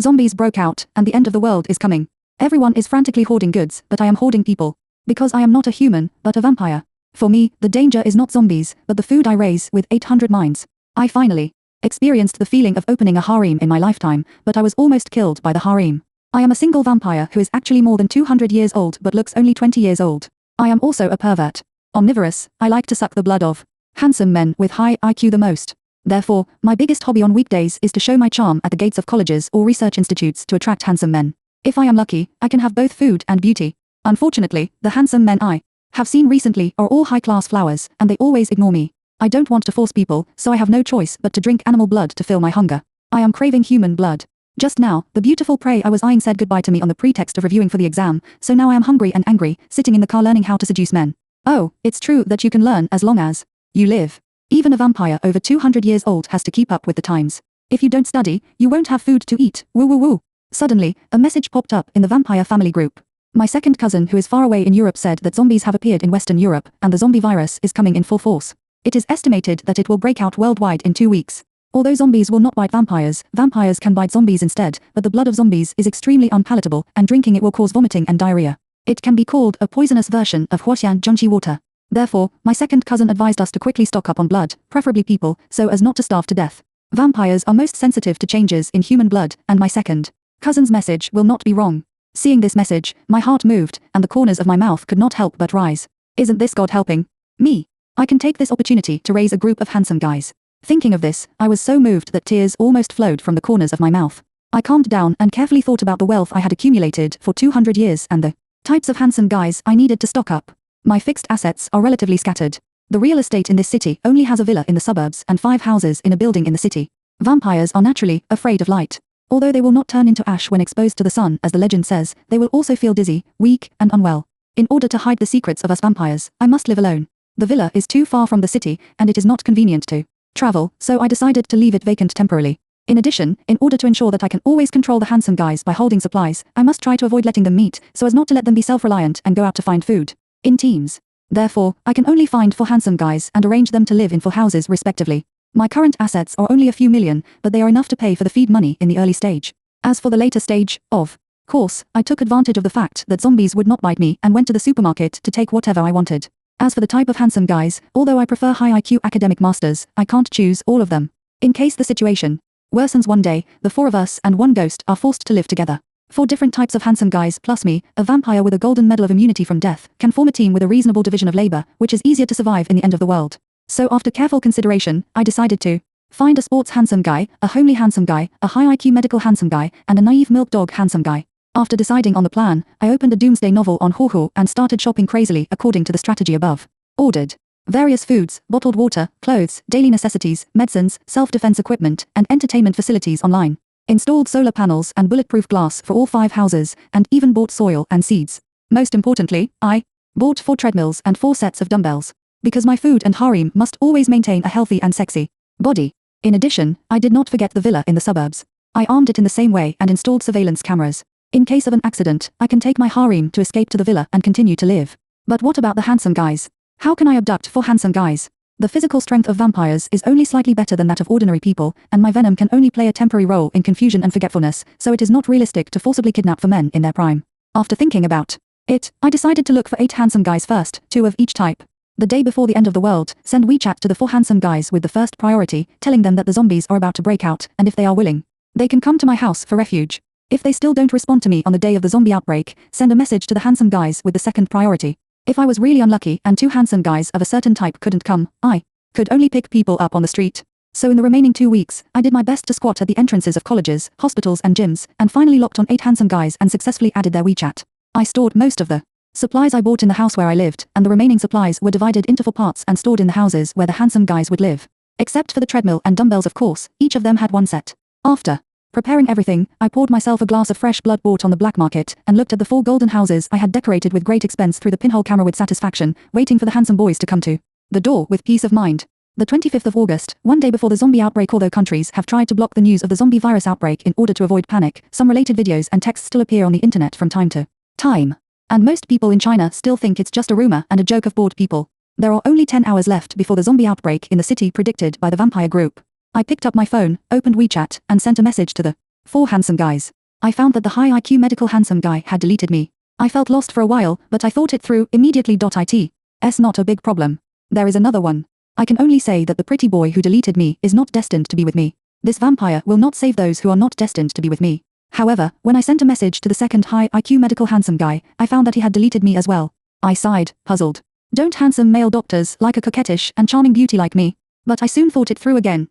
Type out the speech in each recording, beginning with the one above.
Zombies broke out, and the end of the world is coming. Everyone is frantically hoarding goods, but I am hoarding people. Because I am not a human, but a vampire. For me, the danger is not zombies, but the food I raise with 800 minds. I finally experienced the feeling of opening a harem in my lifetime, but I was almost killed by the harem. I am a single vampire who is actually more than 200 years old but looks only 20 years old. I am also a pervert. Omnivorous, I like to suck the blood of handsome men with high IQ the most. Therefore, my biggest hobby on weekdays is to show my charm at the gates of colleges or research institutes to attract handsome men. If I am lucky, I can have both food and beauty. Unfortunately, the handsome men I have seen recently are all high-class flowers, and they always ignore me. I don't want to force people, so I have no choice but to drink animal blood to fill my hunger. I am craving human blood. Just now, the beautiful prey I was eyeing said goodbye to me on the pretext of reviewing for the exam, so now I am hungry and angry, sitting in the car learning how to seduce men. Oh, it's true that you can learn as long as you live. Even a vampire over 200 years old has to keep up with the times. If you don't study, you won't have food to eat. Woo woo woo. Suddenly, a message popped up in the vampire family group. My second cousin who is far away in Europe said that zombies have appeared in Western Europe, and the zombie virus is coming in full force. It is estimated that it will break out worldwide in 2 weeks. Although zombies will not bite vampires, vampires can bite zombies instead, but the blood of zombies is extremely unpalatable, and drinking it will cause vomiting and diarrhea. It can be called a poisonous version of Huotian Zhongqi water. Therefore, my second cousin advised us to quickly stock up on blood, preferably people, so as not to starve to death. Vampires are most sensitive to changes in human blood, and my second cousin's message will not be wrong. Seeing this message, my heart moved, and the corners of my mouth could not help but rise. Isn't this God helping me? I can take this opportunity to raise a group of handsome guys. Thinking of this, I was so moved that tears almost flowed from the corners of my mouth. I calmed down and carefully thought about the wealth I had accumulated for 200 years and the types of handsome guys I needed to stock up. My fixed assets are relatively scattered. The real estate in this city only has a villa in the suburbs and 5 houses in a building in the city. Vampires are naturally afraid of light. Although they will not turn into ash when exposed to the sun, as the legend says, they will also feel dizzy, weak, and unwell. In order to hide the secrets of us vampires, I must live alone. The villa is too far from the city, and it is not convenient to travel, so I decided to leave it vacant temporarily. In addition, in order to ensure that I can always control the handsome guys by holding supplies, I must try to avoid letting them meet, so as not to let them be self-reliant and go out to find food in teams. Therefore, I can only find 4 handsome guys and arrange them to live in 4 houses respectively. My current assets are only a few million, but they are enough to pay for the feed money in the early stage. As for the later stage, of course, I took advantage of the fact that zombies would not bite me and went to the supermarket to take whatever I wanted. As for the type of handsome guys, although I prefer high IQ academic masters, I can't choose all of them. In case the situation worsens one day, the 4 of us and 1 ghost are forced to live together. 4 different types of handsome guys plus me, a vampire with a golden medal of immunity from death, can form a team with a reasonable division of labor, which is easier to survive in the end of the world. So after careful consideration, I decided to find a sports handsome guy, a homely handsome guy, a high IQ medical handsome guy, and a naive milk dog handsome guy. After deciding on the plan, I opened a Doomsday novel on Hoho and started shopping crazily according to the strategy above. Ordered various foods, bottled water, clothes, daily necessities, medicines, self-defense equipment, and entertainment facilities online. Installed solar panels and bulletproof glass for all 5 houses, and even bought soil and seeds. Most importantly, I bought 4 treadmills and 4 sets of dumbbells. Because my food and harem must always maintain a healthy and sexy body. In addition, I did not forget the villa in the suburbs. I armed it in the same way and installed surveillance cameras. In case of an accident, I can take my harem to escape to the villa and continue to live. But what about the handsome guys? How can I abduct 4 handsome guys? The physical strength of vampires is only slightly better than that of ordinary people, and my venom can only play a temporary role in confusion and forgetfulness, so it is not realistic to forcibly kidnap for men in their prime. After thinking about it, I decided to look for 8 handsome guys first, 2 of each type. The day before the end of the world, send WeChat to the 4 handsome guys with the first priority, telling them that the zombies are about to break out, and if they are willing, they can come to my house for refuge. If they still don't respond to me on the day of the zombie outbreak, send a message to the handsome guys with the second priority. If I was really unlucky and 2 handsome guys of a certain type couldn't come, I could only pick people up on the street. So in the remaining 2 weeks, I did my best to squat at the entrances of colleges, hospitals and gyms, and finally locked on 8 handsome guys and successfully added their WeChat. I stored most of the supplies I bought in the house where I lived, and the remaining supplies were divided into 4 parts and stored in the houses where the handsome guys would live. Except for the treadmill and dumbbells of course, each of them had 1 set. After preparing everything, I poured myself a glass of fresh blood bought on the black market, and looked at the 4 golden houses I had decorated with great expense through the pinhole camera with satisfaction, waiting for the handsome boys to come to the door with peace of mind. The 25th of August, one day before the zombie outbreak. Although countries have tried to block the news of the zombie virus outbreak in order to avoid panic, some related videos and texts still appear on the internet from time to time. And most people in China still think it's just a rumor and a joke of bored people. There are only 10 hours left before the zombie outbreak in the city predicted by the vampire group. I picked up my phone, opened WeChat, and sent a message to the 4 handsome guys. I found that the high IQ medical handsome guy had deleted me. I felt lost for a while, but I thought it through immediately. It's not a big problem. There is another one. I can only say that the pretty boy who deleted me is not destined to be with me. This vampire will not save those who are not destined to be with me. However, when I sent a message to the second high IQ medical handsome guy, I found that he had deleted me as well. I sighed, puzzled. Don't handsome male doctors like a coquettish and charming beauty like me? But I soon thought it through again.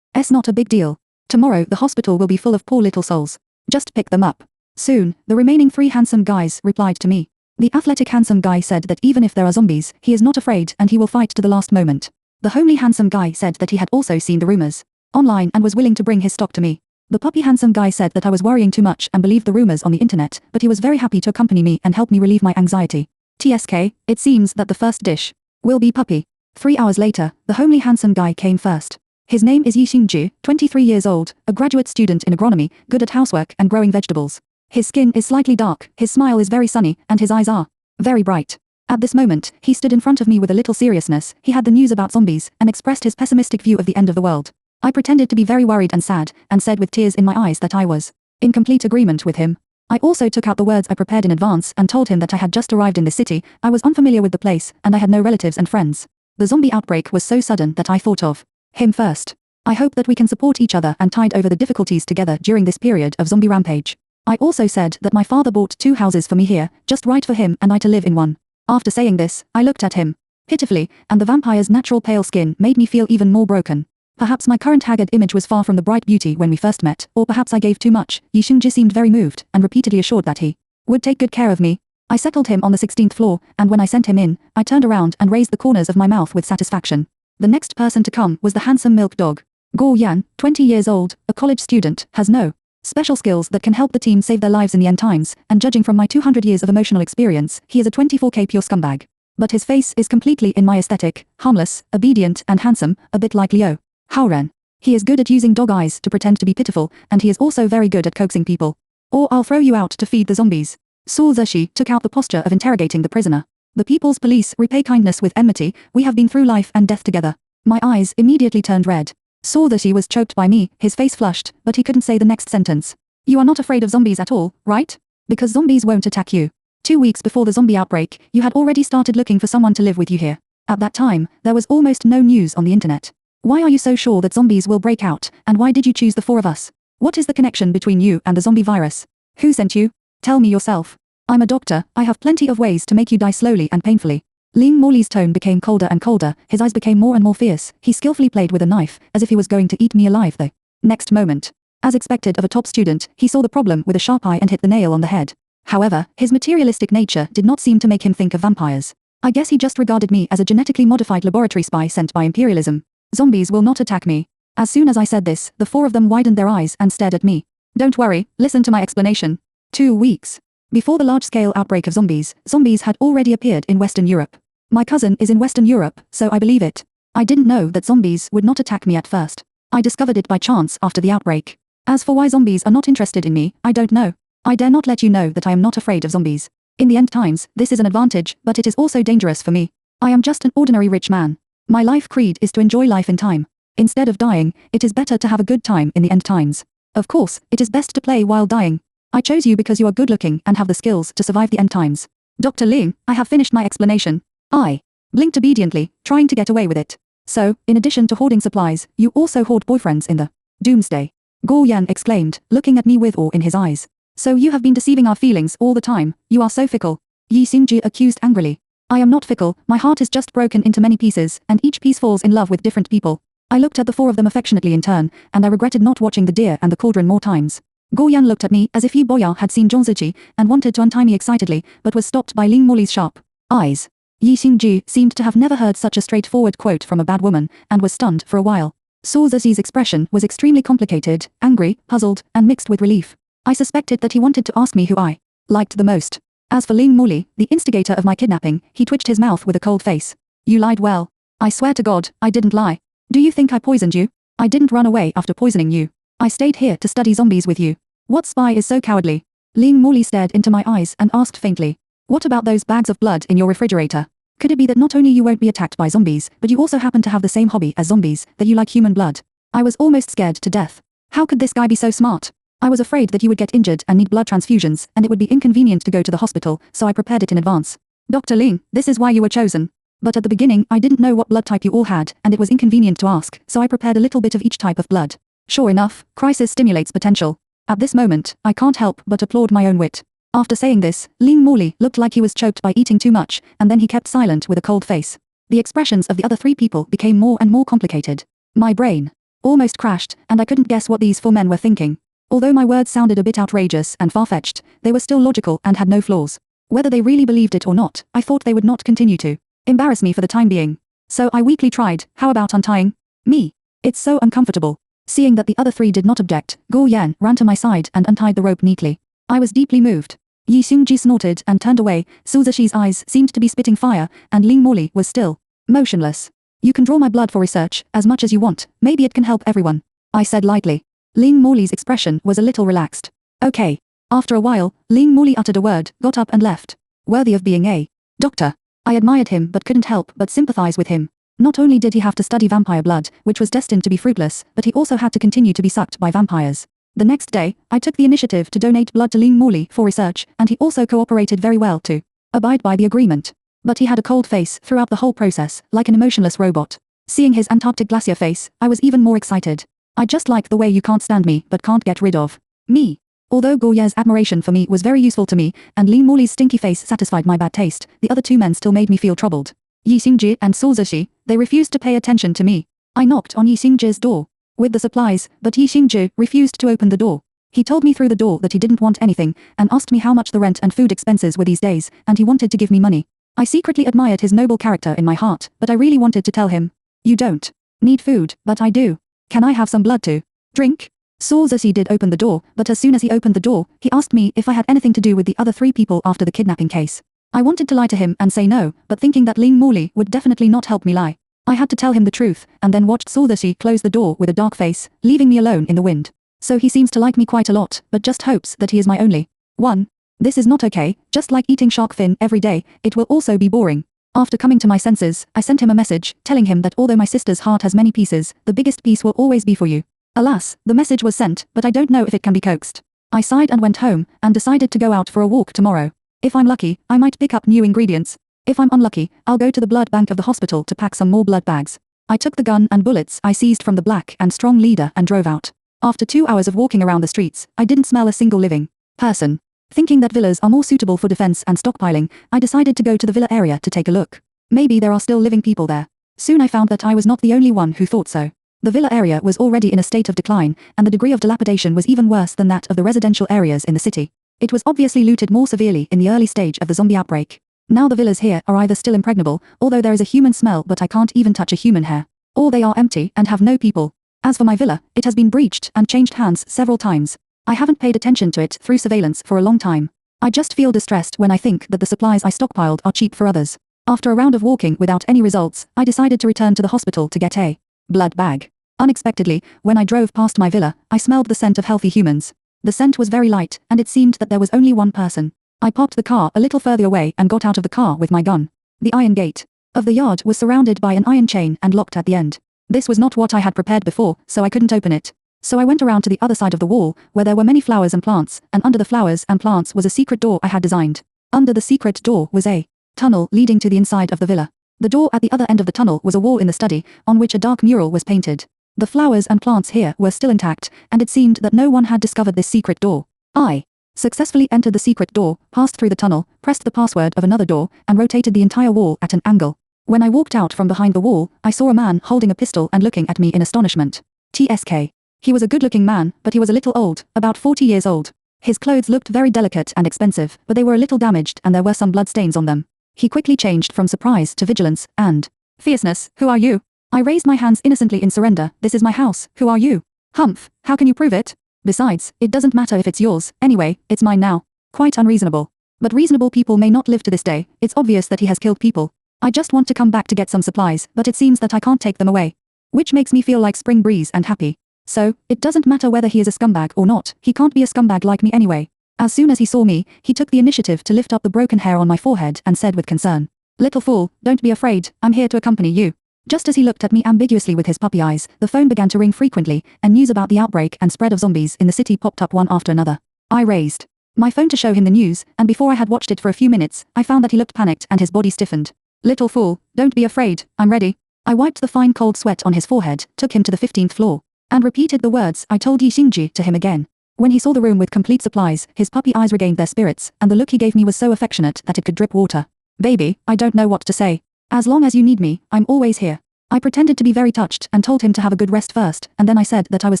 It's not a big deal. Tomorrow the hospital will be full of poor little souls. Just pick them up. Soon, the remaining 3 handsome guys replied to me. The athletic handsome guy said that even if there are zombies, he is not afraid and he will fight to the last moment. The homely handsome guy said that he had also seen the rumors online and was willing to bring his stock to me. The puppy handsome guy said that I was worrying too much and believed the rumors on the internet, but he was very happy to accompany me and help me relieve my anxiety. TSK, it seems that the first dish will be puppy. 3 hours later, the homely handsome guy came first. His name is Yixingju, 23 years old, a graduate student in agronomy, good at housework and growing vegetables. His skin is slightly dark, his smile is very sunny, and his eyes are very bright. At this moment, he stood in front of me with a little seriousness. He had the news about zombies and expressed his pessimistic view of the end of the world. I pretended to be very worried and sad, and said with tears in my eyes that I was in complete agreement with him. I also took out the words I prepared in advance and told him that I had just arrived in the city, I was unfamiliar with the place, and I had no relatives and friends. The zombie outbreak was so sudden that I thought of him first. I hope that we can support each other and tide over the difficulties together during this period of zombie rampage. I also said that my father bought 2 houses for me here, just right for him and I to live in one. After saying this, I looked at him pitifully, and the vampire's natural pale skin made me feel even more broken. Perhaps my current haggard image was far from the bright beauty when we first met, or perhaps I gave too much. Yixingji seemed very moved, and repeatedly assured that he would take good care of me. I settled him on the 16th floor, and when I sent him in, I turned around and raised the corners of my mouth with satisfaction. The next person to come was the handsome milk dog. Guo Yan, 20 years old, a college student, has no special skills that can help the team save their lives in the end times, and judging from my 200 years of emotional experience, he is a 24K pure scumbag. But his face is completely in my aesthetic, harmless, obedient, and handsome, a bit like Liu Haoren. He is good at using dog eyes to pretend to be pitiful, and he is also very good at coaxing people. Or I'll throw you out to feed the zombies. Su Zexi took out the posture of interrogating the prisoner. The People's Police repay kindness with enmity. We have been through life and death together. My eyes immediately turned red. Saw that he was choked by me, his face flushed, but he couldn't say the next sentence. You are not afraid of zombies at all, right? Because zombies won't attack you. 2 weeks before the zombie outbreak, you had already started looking for someone to live with you here. At that time, there was almost no news on the internet. Why are you so sure that zombies will break out, and why did you choose the 4 of us? What is the connection between you and the zombie virus? Who sent you? Tell me yourself. I'm a doctor, I have plenty of ways to make you die slowly and painfully. Ling Morley's tone became colder and colder, his eyes became more and more fierce. He skillfully played with a knife, as if he was going to eat me alive the next moment. As expected of a top student, he saw the problem with a sharp eye and hit the nail on the head. However, his materialistic nature did not seem to make him think of vampires. I guess he just regarded me as a genetically modified laboratory spy sent by imperialism. Zombies will not attack me. As soon as I said this, the 4 of them widened their eyes and stared at me. Don't worry, listen to my explanation. 2 weeks before the large-scale outbreak of zombies, zombies had already appeared in Western Europe. My cousin is in Western Europe, so I believe it. I didn't know that zombies would not attack me at first. I discovered it by chance after the outbreak. As for why zombies are not interested in me, I don't know. I dare not let you know that I am not afraid of zombies. In the end times, this is an advantage, but it is also dangerous for me. I am just an ordinary rich man. My life creed is to enjoy life in time. Instead of dying, it is better to have a good time in the end times. Of course, it is best to play while dying. I chose you because you are good looking and have the skills to survive the end times. Dr. Ling, I have finished my explanation. I blinked obediently, trying to get away with it. So, in addition to hoarding supplies, you also hoard boyfriends in the Doomsday. Guo Yan exclaimed, looking at me with awe in his eyes. So you have been deceiving our feelings all the time, you are so fickle. Yi Xingji accused angrily. I am not fickle, my heart is just broken into many pieces, and each piece falls in love with different people. I looked at the 4 of them affectionately in turn, and I regretted not watching The Deer and the Cauldron more times. Guo Yan looked at me as if Yu Boya had seen Zhongziqi, and wanted to untie me excitedly, but was stopped by Ling Morley's sharp eyes. Yi Xingji seemed to have never heard such a straightforward quote from a bad woman, and was stunned for a while. Su Zixi's expression was extremely complicated, angry, puzzled, and mixed with relief. I suspected that he wanted to ask me who I liked the most. As for Ling Morley, the instigator of my kidnapping, he twitched his mouth with a cold face. You lied well. I swear to God, I didn't lie. Do you think I poisoned you? I didn't run away after poisoning you. I stayed here to study zombies with you. What spy is so cowardly? Ling Morley stared into my eyes and asked faintly. What about those bags of blood in your refrigerator? Could it be that not only you won't be attacked by zombies, but you also happen to have the same hobby as zombies, that you like human blood? I was almost scared to death. How could this guy be so smart? I was afraid that you would get injured and need blood transfusions, and it would be inconvenient to go to the hospital, so I prepared it in advance. Dr. Ling, this is why you were chosen. But at the beginning, I didn't know what blood type you all had, and it was inconvenient to ask, so I prepared a little bit of each type of blood. Sure enough, crisis stimulates potential. At this moment, I can't help but applaud my own wit. After saying this, Ling Morley looked like he was choked by eating too much, and then he kept silent with a cold face. The expressions of the other three people became more and more complicated. My brain almost crashed, and I couldn't guess what these four men were thinking. Although my words sounded a bit outrageous and far-fetched, they were still logical and had no flaws. Whether they really believed it or not, I thought they would not continue to embarrass me for the time being. So I weakly tried, how about untying me? It's so uncomfortable. Seeing that the other three did not object, Guo Yan ran to my side and untied the rope neatly. I was deeply moved. Yi Xingji snorted and turned away, Su Zixi eyes seemed to be spitting fire, and Ling Morley was still motionless. You can draw my blood for research, as much as you want, maybe it can help everyone, I said lightly. Ling Morley's expression was a little relaxed. Okay. After a while, Ling Morley uttered a word, got up and left. Worthy of being a doctor. I admired him but couldn't help but sympathize with him. Not only did he have to study vampire blood, which was destined to be fruitless, but he also had to continue to be sucked by vampires. The next day, I took the initiative to donate blood to Ling Morley for research, and he also cooperated very well to abide by the agreement. But he had a cold face throughout the whole process, like an emotionless robot. Seeing his Antarctic glacier face, I was even more excited. I just like the way you can't stand me but can't get rid of me. Although Goyer's admiration for me was very useful to me, and Ling Morley's stinky face satisfied my bad taste, the other two men still made me feel troubled. Yi Xingji and Su Zixi, they refused to pay attention to me. I knocked on Yi Xingji's door with the supplies, but Yi Xingji refused to open the door. He told me through the door that he didn't want anything, and asked me how much the rent and food expenses were these days, and he wanted to give me money. I secretly admired his noble character in my heart, but I really wanted to tell him, you don't need food, but I do. Can I have some blood to drink? Su Zixi did open the door, but as soon as he opened the door, he asked me if I had anything to do with the other three people after the kidnapping case. I wanted to lie to him and say no, but thinking that Ling Morley would definitely not help me lie, I had to tell him the truth, and then watched Su Zixi close the door with a dark face, leaving me alone in the wind. So he seems to like me quite a lot, but just hopes that he is my only one. This is not okay, just like eating shark fin every day, it will also be boring. After coming to my senses, I sent him a message, telling him that although my sister's heart has many pieces, the biggest piece will always be for you. Alas, the message was sent, but I don't know if it can be coaxed. I sighed and went home, and decided to go out for a walk tomorrow. If I'm lucky, I might pick up new ingredients. If I'm unlucky, I'll go to the blood bank of the hospital to pack some more blood bags. I took the gun and bullets I seized from the black and strong leader and drove out. After 2 hours of walking around the streets, I didn't smell a single living person. Thinking that villas are more suitable for defense and stockpiling, I decided to go to the villa area to take a look. Maybe there are still living people there. Soon I found that I was not the only one who thought so. The villa area was already in a state of decline, and the degree of dilapidation was even worse than that of the residential areas in the city. It was obviously looted more severely in the early stage of the zombie outbreak. Now the villas here are either still impregnable, although there is a human smell but I can't even touch a human hair, or they are empty and have no people. As for my villa, it has been breached and changed hands several times. I haven't paid attention to it through surveillance for a long time. I just feel distressed when I think that the supplies I stockpiled are cheap for others. After a round of walking without any results, I decided to return to the hospital to get a blood bag. Unexpectedly, when I drove past my villa, I smelled the scent of healthy humans. The scent was very light, and it seemed that there was only one person. I parked the car a little further away and got out of the car with my gun. The iron gate of the yard was surrounded by an iron chain and locked at the end. This was not what I had prepared before, so I couldn't open it. So I went around to the other side of the wall, where there were many flowers and plants, and under the flowers and plants was a secret door I had designed. Under the secret door was a tunnel leading to the inside of the villa. The door at the other end of the tunnel was a wall in the study, on which a dark mural was painted. The flowers and plants here were still intact, and it seemed that no one had discovered this secret door. I successfully entered the secret door, passed through the tunnel, pressed the password of another door, and rotated the entire wall at an angle. When I walked out from behind the wall, I saw a man holding a pistol and looking at me in astonishment. TSK. He was a good-looking man, but he was a little old, about 40 years old. His clothes looked very delicate and expensive, but they were a little damaged and there were some blood stains on them. He quickly changed from surprise to vigilance and fierceness. Who are you? I raised my hands innocently in surrender. This is my house. Who are you? Humph. How can you prove it? Besides, it doesn't matter if it's yours. Anyway, it's mine now. Quite unreasonable. But reasonable people may not live to this day. It's obvious that he has killed people. I just want to come back to get some supplies, but it seems that I can't take them away. Which makes me feel like spring breeze and happy. So, it doesn't matter whether he is a scumbag or not, he can't be a scumbag like me anyway. As soon as he saw me, he took the initiative to lift up the broken hair on my forehead and said with concern, "Little fool, don't be afraid, I'm here to accompany you." Just as he looked at me ambiguously with his puppy eyes, the phone began to ring frequently, and news about the outbreak and spread of zombies in the city popped up one after another. I raised my phone to show him the news, and before I had watched it for a few minutes, I found that he looked panicked and his body stiffened. Little fool, don't be afraid, I'm ready. I wiped the fine cold sweat on his forehead, took him to the 15th floor, and repeated the words I told Yi Xingji to him again. When he saw the room with complete supplies, his puppy eyes regained their spirits, and the look he gave me was so affectionate that it could drip water. Baby, I don't know what to say. As long as you need me, I'm always here. I pretended to be very touched and told him to have a good rest first, and then I said that I was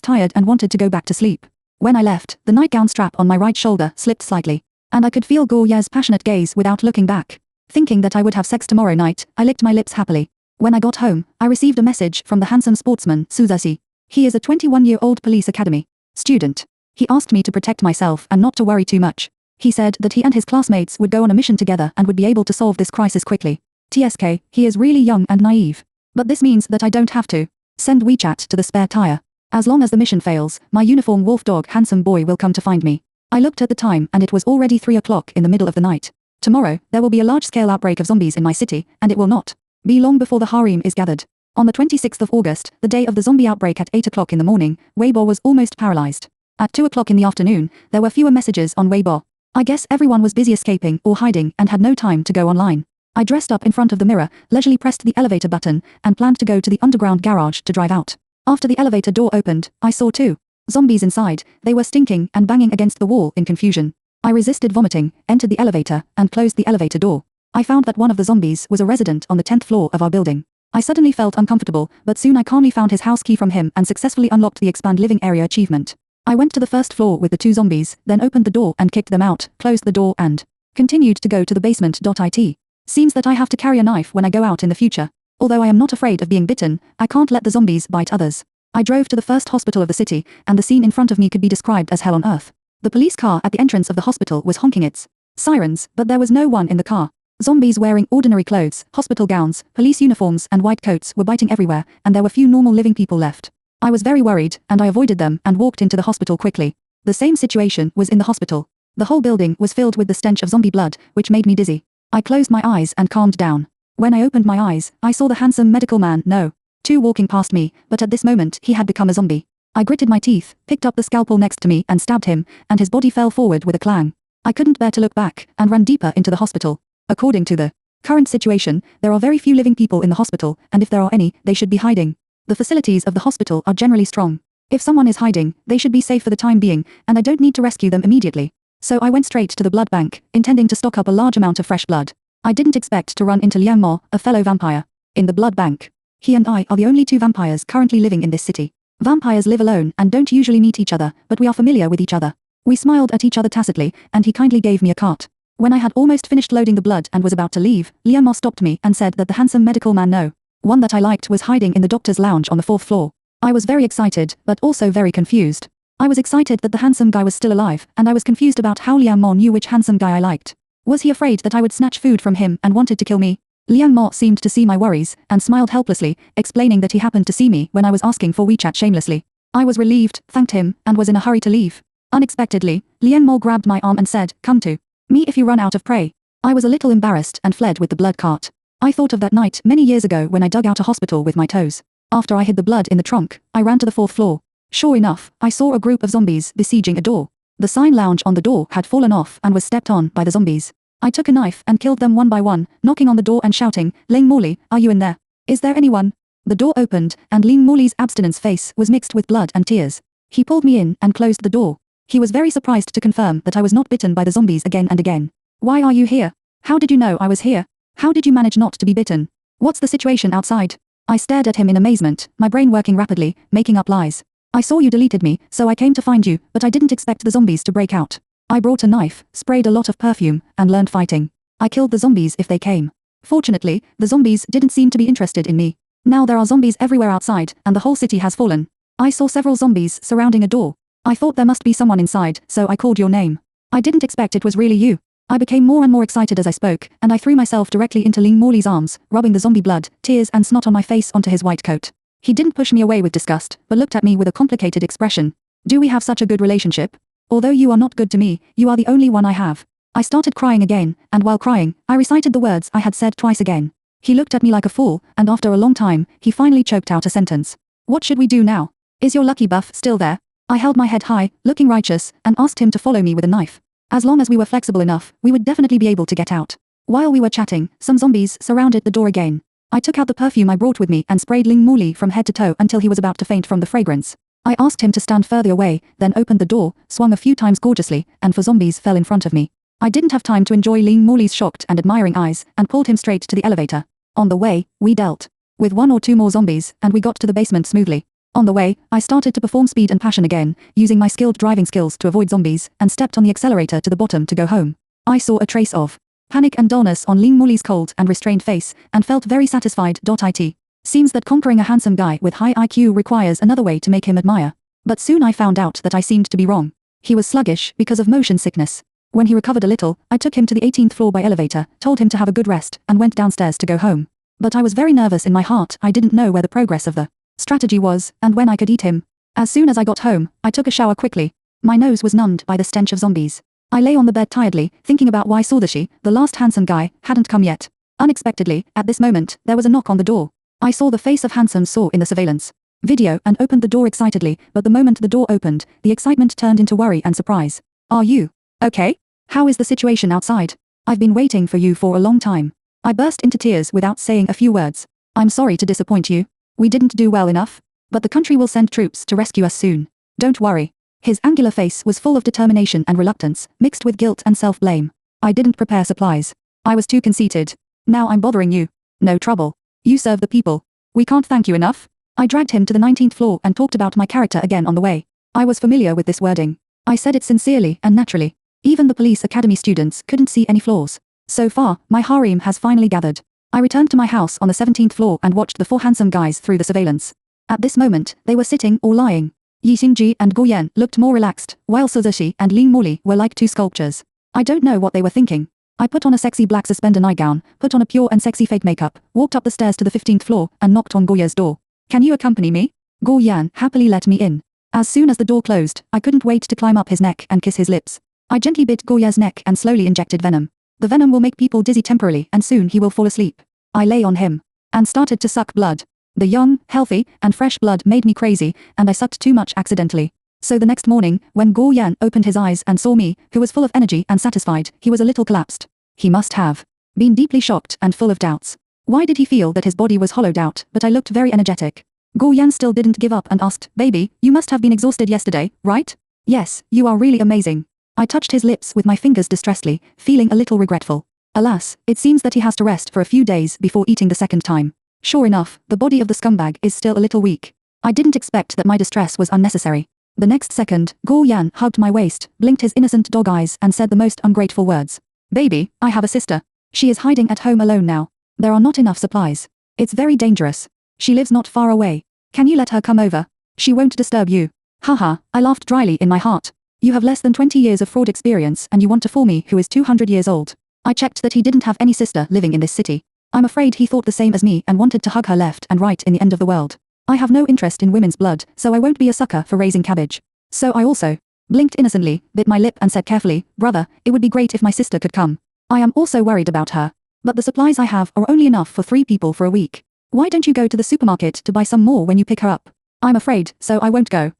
tired and wanted to go back to sleep. When I left, the nightgown strap on my right shoulder slipped slightly, and I could feel Gourye's passionate gaze without looking back. Thinking that I would have sex tomorrow night, I licked my lips happily. When I got home, I received a message from the handsome sportsman, Suzasi. He is a 21-year-old police academy student. He asked me to protect myself and not to worry too much. He said that he and his classmates would go on a mission together and would be able to solve this crisis quickly. TSK, he is really young and naive. But this means that I don't have to send WeChat to the spare tire. As long as the mission fails, my uniform wolf dog handsome boy will come to find me. I looked at the time and it was already 3 o'clock in the middle of the night. Tomorrow, there will be a large-scale outbreak of zombies in my city, and it will not be long before the harem is gathered. On the 26th of August, the day of the zombie outbreak at 8 o'clock in the morning, Weibo was almost paralyzed. At 2 o'clock in the afternoon, there were fewer messages on Weibo. I guess everyone was busy escaping or hiding and had no time to go online. I dressed up in front of the mirror, leisurely pressed the elevator button, and planned to go to the underground garage to drive out. After the elevator door opened, I saw 2 zombies inside. They were stinking and banging against the wall in confusion. I resisted vomiting, entered the elevator, and closed the elevator door. I found that one of the zombies was a resident on the 10th floor of our building. I suddenly felt uncomfortable, but soon I calmly found his house key from him and successfully unlocked the expand living area achievement. I went to the first floor with the 2 zombies, then opened the door and kicked them out, closed the door and continued to go to the basement. It seems that I have to carry a knife when I go out in the future. Although I am not afraid of being bitten, I can't let the zombies bite others. I drove to the first hospital of the city, and the scene in front of me could be described as hell on earth. The police car at the entrance of the hospital was honking its sirens, but there was no one in the car. Zombies wearing ordinary clothes, hospital gowns, police uniforms and white coats were biting everywhere, and there were few normal living people left. I was very worried, and I avoided them and walked into the hospital quickly. The same situation was in the hospital. The whole building was filled with the stench of zombie blood, which made me dizzy. I closed my eyes and calmed down. When I opened my eyes, I saw the handsome medical man, No. 2 walking past me, but at this moment he had become a zombie. I gritted my teeth, picked up the scalpel next to me and stabbed him, and his body fell forward with a clang. I couldn't bear to look back, and ran deeper into the hospital. According to the current situation, there are very few living people in the hospital, and if there are any, they should be hiding. The facilities of the hospital are generally strong. If someone is hiding, they should be safe for the time being, and I don't need to rescue them immediately. So I went straight to the blood bank, intending to stock up a large amount of fresh blood. I didn't expect to run into Liang Mo, a fellow vampire, in the blood bank. He and I are the only 2 vampires currently living in this city. Vampires live alone and don't usually meet each other, but we are familiar with each other. We smiled at each other tacitly, and he kindly gave me a cart. When I had almost finished loading the blood and was about to leave, Liang Mo stopped me and said that the handsome medical man No. 1 that I liked was hiding in the doctor's lounge on the 4th floor. I was very excited, but also very confused. I was excited that the handsome guy was still alive, and I was confused about how Liang Mo knew which handsome guy I liked. Was he afraid that I would snatch food from him and wanted to kill me? Liang Mo seemed to see my worries, and smiled helplessly, explaining that he happened to see me when I was asking for WeChat shamelessly. I was relieved, thanked him, and was in a hurry to leave. Unexpectedly, Liang Mo grabbed my arm and said, "Come to me if you run out of prey." I was a little embarrassed and fled with the blood cart. I thought of that night many years ago when I dug out a hospital with my toes. After I hid the blood in the trunk, I ran to the 4th floor. Sure enough, I saw a group of zombies besieging a door. The sign lounge on the door had fallen off and was stepped on by the zombies. I took a knife and killed them one by one, knocking on the door and shouting, "Ling Morley, are you in there? Is there anyone?" The door opened, and Ling Morley's abstinence face was mixed with blood and tears. He pulled me in and closed the door. He was very surprised to confirm that I was not bitten by the zombies again and again. "Why are you here? How did you know I was here? How did you manage not to be bitten? What's the situation outside?" I stared at him in amazement, my brain working rapidly, making up lies. "I saw you deleted me, so I came to find you, but I didn't expect the zombies to break out. I brought a knife, sprayed a lot of perfume, and learned fighting. I killed the zombies if they came. Fortunately, the zombies didn't seem to be interested in me. Now there are zombies everywhere outside, and the whole city has fallen. I saw several zombies surrounding a door. I thought there must be someone inside, so I called your name. I didn't expect it was really you." I became more and more excited as I spoke, and I threw myself directly into Ling Morley's arms, rubbing the zombie blood, tears and snot on my face onto his white coat. He didn't push me away with disgust, but looked at me with a complicated expression. "Do we have such a good relationship? Although you are not good to me, you are the only one I have." I started crying again, and while crying, I recited the words I had said twice again. He looked at me like a fool, and after a long time, he finally choked out a sentence. What should we do now? Is your lucky buff still there? I held my head high, looking righteous, and asked him to follow me with a knife. As long as we were flexible enough, we would definitely be able to get out. While we were chatting, some zombies surrounded the door again. I took out the perfume I brought with me and sprayed Ling Muli from head to toe until he was about to faint from the fragrance. I asked him to stand further away, then opened the door, swung a few times gorgeously, and 4 zombies fell in front of me. I didn't have time to enjoy Ling Muli's shocked and admiring eyes, and pulled him straight to the elevator. On the way, we dealt with 1 or 2 more zombies, and we got to the basement smoothly. On the way, I started to perform speed and passion again, using my skilled driving skills to avoid zombies, and stepped on the accelerator to the bottom to go home. I saw a trace of panic and dullness on Ling Muli's cold and restrained face, and felt very satisfied. It seems that conquering a handsome guy with high IQ requires another way to make him admire. But soon I found out that I seemed to be wrong. He was sluggish because of motion sickness. When he recovered a little, I took him to the 18th floor by elevator, told him to have a good rest, and went downstairs to go home. But I was very nervous in my heart. I didn't know where the progress of the strategy was, and when I could eat him. As soon as I got home, I took a shower quickly. My nose was numbed by the stench of zombies. I lay on the bed tiredly, thinking about why Saudashi, the last handsome guy, hadn't come yet. Unexpectedly, at this moment, there was a knock on the door. I saw the face of handsome Saw in the surveillance video and opened the door excitedly, but the moment the door opened, the excitement turned into worry and surprise. Are you okay? How is the situation outside? I've been waiting for you for a long time. I burst into tears without saying a few words. I'm sorry to disappoint you. We didn't do well enough. But the country will send troops to rescue us soon. Don't worry. His angular face was full of determination and reluctance, mixed with guilt and self-blame. I didn't prepare supplies. I was too conceited. Now I'm bothering you. No trouble. You serve the people. We can't thank you enough. I dragged him to the 19th floor and talked about my character again on the way. I was familiar with this wording. I said it sincerely and naturally. Even the police academy students couldn't see any flaws. So far, my harem has finally gathered. I returned to my house on the 17th floor and watched the 4 handsome guys through the surveillance. At this moment, they were sitting or lying. Yi Xingji and Guo Yan looked more relaxed, while Suzushi and Ling Muli were like 2 sculptures. I don't know what they were thinking. I put on a sexy black suspender nightgown, put on a pure and sexy fake makeup, walked up the stairs to the 15th floor, and knocked on Guo Yan's door. Can you accompany me? Guo Yan happily let me in. As soon as the door closed, I couldn't wait to climb up his neck and kiss his lips. I gently bit Guo Yan's neck and slowly injected venom. The venom will make people dizzy temporarily, and soon he will fall asleep. I lay on him and started to suck blood. The young, healthy, and fresh blood made me crazy, and I sucked too much accidentally. So the next morning, when Guo Yan opened his eyes and saw me, who was full of energy and satisfied, he was a little collapsed. He must have been deeply shocked and full of doubts. Why did he feel that his body was hollowed out, but I looked very energetic? Guo Yan still didn't give up and asked, "Baby, you must have been exhausted yesterday, right?" "Yes, you are really amazing." I touched his lips with my fingers distressedly, feeling a little regretful. Alas, it seems that he has to rest for a few days before eating the second time. Sure enough, the body of the scumbag is still a little weak. I didn't expect that my distress was unnecessary. The next second, Guo Yan hugged my waist, blinked his innocent dog eyes and said the most ungrateful words. "Baby, I have a sister. She is hiding at home alone now. There are not enough supplies. It's very dangerous. She lives not far away. Can you let her come over? She won't disturb you." Haha, I laughed dryly in my heart. You have less than 20 years of fraud experience and you want to fool me who is 200 years old. I checked that he didn't have any sister living in this city. I'm afraid he thought the same as me and wanted to hug her left and right in the end of the world. I have no interest in women's blood, so I won't be a sucker for raising cabbage. So I also blinked innocently, bit my lip and said carefully, "Brother, it would be great if my sister could come. I am also worried about her. But the supplies I have are only enough for 3 people for a week. Why don't you go to the supermarket to buy some more when you pick her up?" "I'm afraid, so I won't go."